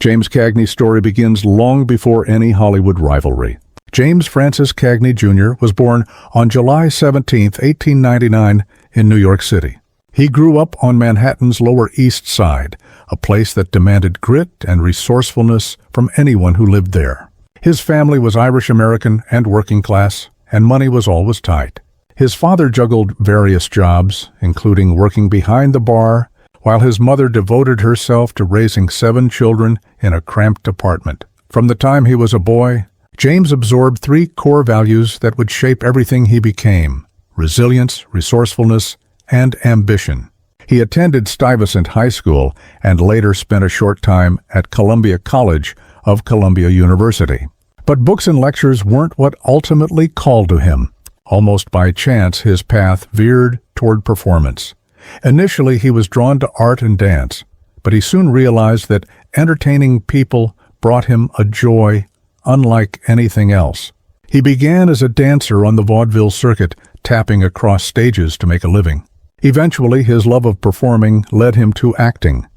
James Cagney's story begins long before any Hollywood rivalry. James Francis Cagney Jr. was born on July 17, 1899, in New York City. He grew up on Manhattan's Lower East Side, a place that demanded grit and resourcefulness from anyone who lived there. His family was Irish-American and working class, and money was always tight. His father juggled various jobs, including working behind the bar, while his mother devoted herself to raising 7 children in a cramped apartment. From the time he was a boy, James absorbed 3 core values that would shape everything he became: resilience, resourcefulness, and ambition. He attended Stuyvesant High School and later spent a short time at Columbia College of Columbia University. But books and lectures weren't what ultimately called to him. Almost by chance, his path veered toward performance. Initially, he was drawn to art and dance, but he soon realized that entertaining people brought him a joy unlike anything else. He began as a dancer on the vaudeville circuit, tapping across stages to make a living. Eventually, his love of performing led him to acting.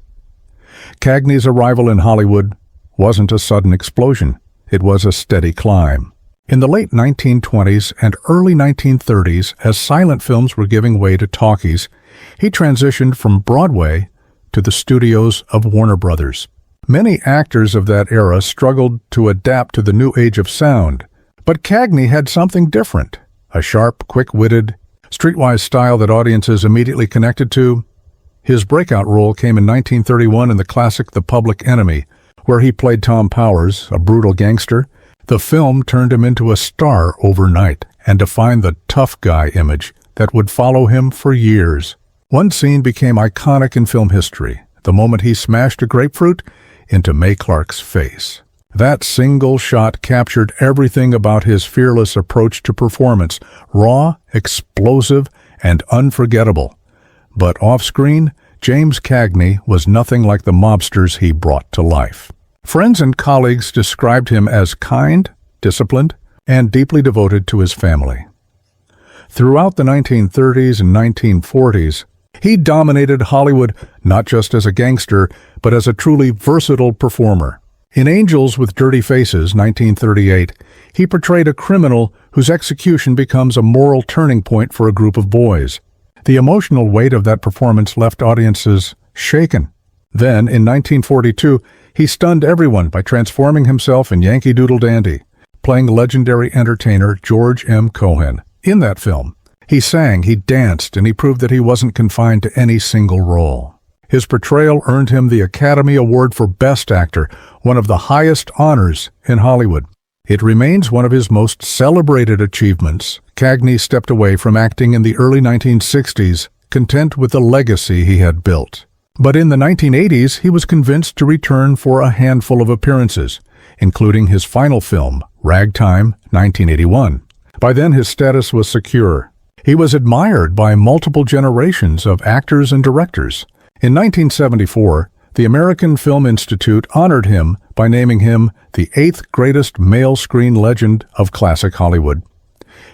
Cagney's arrival in Hollywood wasn't a sudden explosion. It was a steady climb. In the late 1920s and early 1930s, as silent films were giving way to talkies, he transitioned from Broadway to the studios of Warner Brothers. Many actors of that era struggled to adapt to the new age of sound, but Cagney had something different, a sharp, quick-witted, streetwise style that audiences immediately connected to. His breakout role came in 1931 in the classic The Public Enemy, where he played Tom Powers, a brutal gangster. The film turned him into a star overnight and defined the tough guy image that would follow him for years. One scene became iconic in film history, the moment he smashed a grapefruit into Mae Clarke's face. That single shot captured everything about his fearless approach to performance, raw, explosive, and unforgettable. But off-screen, James Cagney was nothing like the mobsters he brought to life. Friends and colleagues described him as kind, disciplined, and deeply devoted to his family. Throughout the 1930s and 1940s, he dominated Hollywood not just as a gangster, but as a truly versatile performer. In Angels with Dirty Faces, 1938, he portrayed a criminal whose execution becomes a moral turning point for a group of boys. The emotional weight of that performance left audiences shaken. Then, in 1942, he stunned everyone by transforming himself in Yankee Doodle Dandy, playing legendary entertainer George M. Cohan. In that film, he sang, he danced, and he proved that he wasn't confined to any single role. His portrayal earned him the Academy Award for Best Actor, one of the highest honors in Hollywood. It remains one of his most celebrated achievements. Cagney stepped away from acting in the early 1960s, content with the legacy he had built. But in the 1980s, he was convinced to return for a handful of appearances, including his final film, Ragtime, 1981. By then, his status was secure. He was admired by multiple generations of actors and directors. In 1974, the American Film Institute honored him by naming him the 8th greatest male screen legend of classic Hollywood.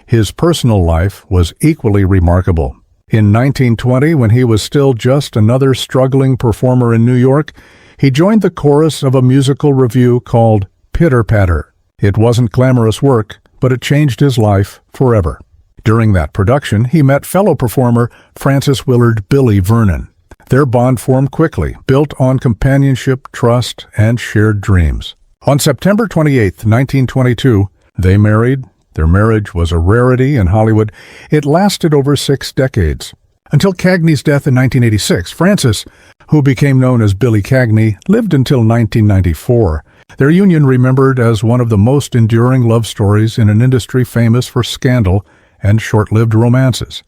His personal life was equally remarkable. In 1920, when he was still just another struggling performer in New York, he joined the chorus of a musical revue called Pitter Patter. It wasn't glamorous work, but it changed his life forever. During that production, he met fellow performer Francis Willard Billy Vernon. Their bond formed quickly, built on companionship, trust, and shared dreams. On September 28, 1922, they married. Their marriage was a rarity in Hollywood. It lasted over 6 decades. Until Cagney's death in 1986, Francis, who became known as Billy Cagney, lived until 1994. Their union remembered as one of the most enduring love stories in an industry famous for scandal and short-lived romances.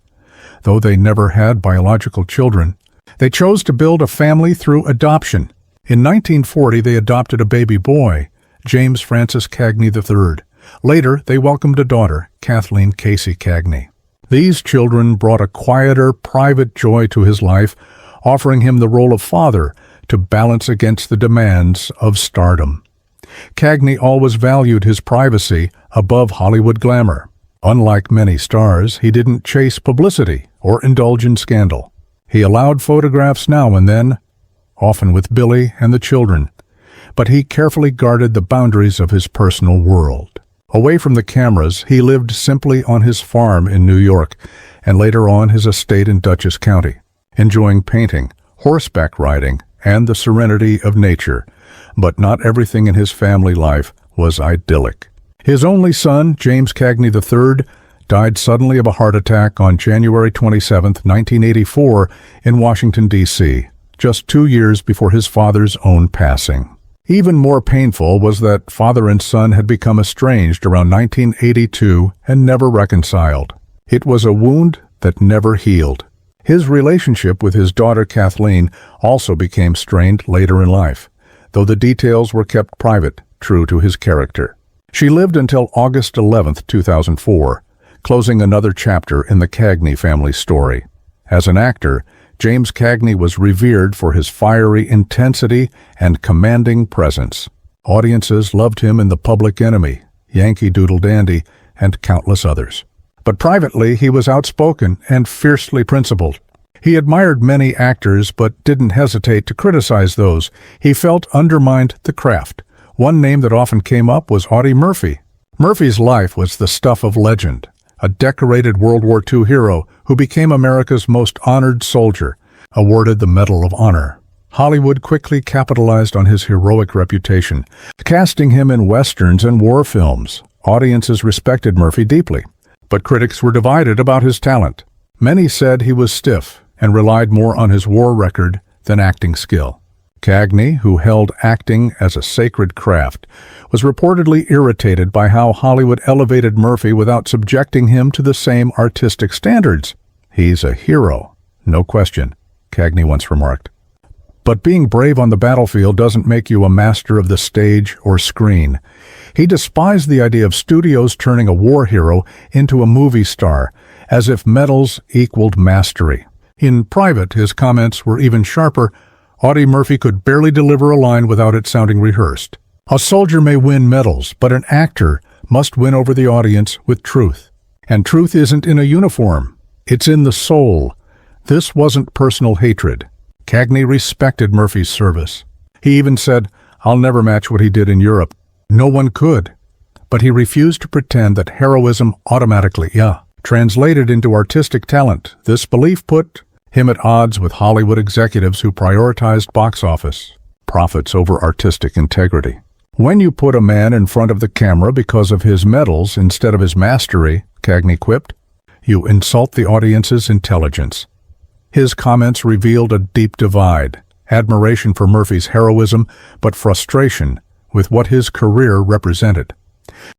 Though they never had biological children, they chose to build a family through adoption. In 1940, they adopted a baby boy, James Francis Cagney III. Later, they welcomed a daughter, Kathleen Casey Cagney. These children brought a quieter, private joy to his life, offering him the role of father to balance against the demands of stardom. Cagney always valued his privacy above Hollywood glamour. Unlike many stars, he didn't chase publicity or indulge in scandal. He allowed photographs now and then, often with Billy and the children. but he carefully guarded the boundaries of his personal world. Away from the cameras, he lived simply on his farm in New York, and later on his estate in Dutchess County, enjoying painting, horseback riding, and the serenity of nature. But not everything in his family life was idyllic. His only son, James Cagney III, died suddenly of a heart attack on January 27, 1984, in Washington, D.C., just 2 years before his father's own passing. Even more painful was that father and son had become estranged around 1982 and never reconciled. It was a wound that never healed. His relationship with his daughter Kathleen also became strained later in life, though the details were kept private, true to his character. She lived until August 11, 2004, closing another chapter in the Cagney family story. As an actor, James Cagney was revered for his fiery intensity and commanding presence. Audiences loved him in The Public Enemy, Yankee Doodle Dandy, and countless others. But privately, he was outspoken and fiercely principled. He admired many actors but didn't hesitate to criticize those he felt undermined the craft. One name that often came up was Audie Murphy. Murphy's life was the stuff of legend, a decorated World War II hero who became America's most honored soldier, awarded the Medal of Honor. Hollywood quickly capitalized on his heroic reputation, casting him in westerns and war films. Audiences respected Murphy deeply, but critics were divided about his talent. Many said he was stiff and relied more on his war record than acting skill. Cagney, who held acting as a sacred craft, was reportedly irritated by how Hollywood elevated Murphy without subjecting him to the same artistic standards. "He's a hero, no question," Cagney once remarked. But being brave on the battlefield doesn't make you a master of the stage or screen. He despised the idea of studios turning a war hero into a movie star, as if medals equaled mastery. In private, his comments were even sharper. Audie Murphy could barely deliver a line without it sounding rehearsed. A soldier may win medals, but an actor must win over the audience with truth. And truth isn't in a uniform. It's in the soul. This wasn't personal hatred. Cagney respected Murphy's service. He even said, "I'll never match what he did in Europe." No one could. But he refused to pretend that heroism automatically, translated into artistic talent. This belief put him at odds with Hollywood executives who prioritized box office profits over artistic integrity. When you put a man in front of the camera because of his medals instead of his mastery, Cagney quipped, you insult the audience's intelligence. His comments revealed a deep divide, admiration for Murphy's heroism, but frustration with what his career represented.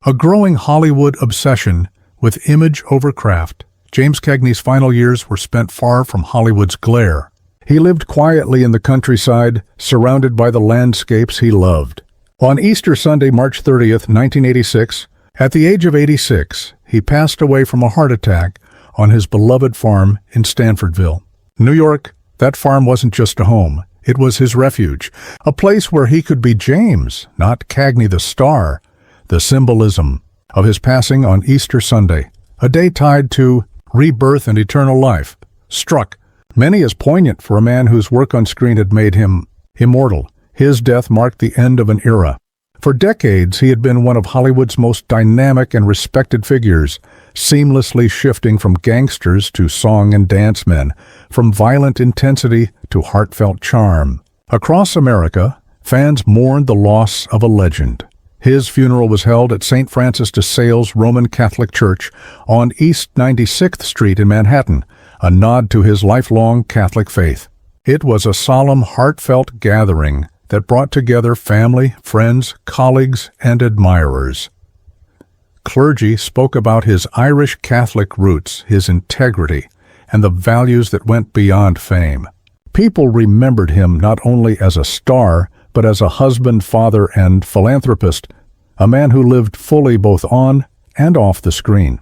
A growing Hollywood obsession with image over craft, James Cagney's final years were spent far from Hollywood's glare. He lived quietly in the countryside, surrounded by the landscapes he loved. On Easter Sunday, March 30th, 1986, at the age of 86, he passed away from a heart attack on his beloved farm in Stanfordville, New York. That farm wasn't just a home. It was his refuge, a place where he could be James, not Cagney the star. The symbolism of his passing on Easter Sunday, a day tied to rebirth and eternal life, struck many as poignant for a man whose work on screen had made him immortal. His death marked the end of an era. For decades, he had been one of Hollywood's most dynamic and respected figures, seamlessly shifting from gangsters to song and dance men, from violent intensity to heartfelt charm. Across America, fans mourned the loss of a legend. His funeral was held at St. Francis de Sales Roman Catholic Church on East 96th Street in Manhattan, a nod to his lifelong Catholic faith. It was a solemn, heartfelt gathering that brought together family, friends, colleagues, and admirers. Clergy spoke about his Irish Catholic roots, his integrity, and the values that went beyond fame. People remembered him not only as a star, but as a husband, father, and philanthropist, a man who lived fully both on and off the screen.